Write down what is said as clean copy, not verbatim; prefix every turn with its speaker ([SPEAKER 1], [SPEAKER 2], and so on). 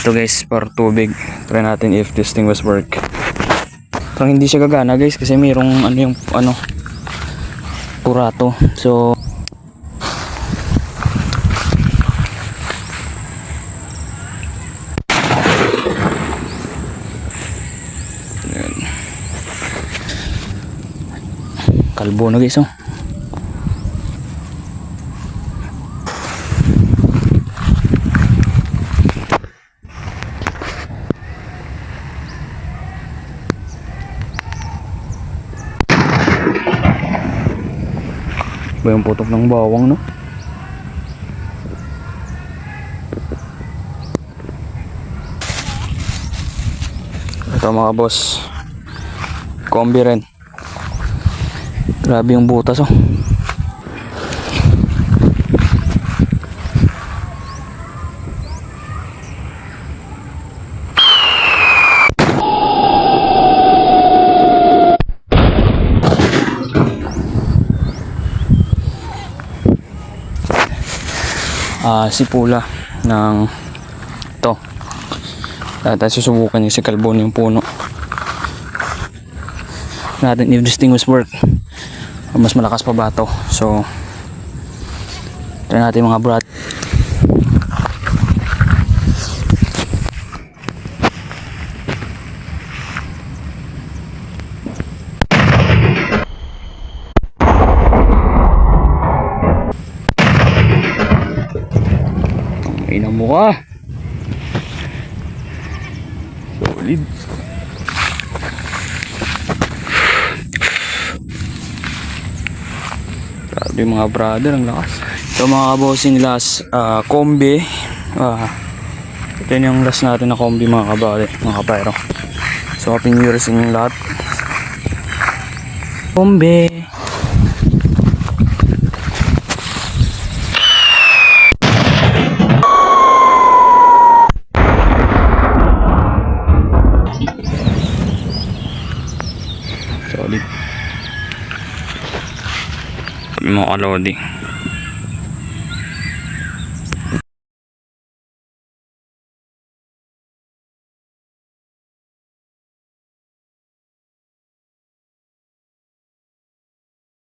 [SPEAKER 1] dito guys para tubig. Try natin if this thing was work. Parang hindi siya gagana guys kasi mayroong purato. So ayan. Kalbo na guys, oh. Ba yung putok ng bawang, no? Ito mga boss, kombi rin. Grabe yung butas, oh. Sipula ng ito. Tayo susubukan yung si Kalbon yung puno natin if this thing was work. Mas malakas pa ba ito? So try natin mga brat. Ina mo ka. Solid. Grabe mga brother, ang lakas. So mga kabossing, last kombi. Ito yung last natin na kombi mga kabali, mga kapayro. So happy new year sa inyong lahat. Kombi. Solid. Mga kalodi.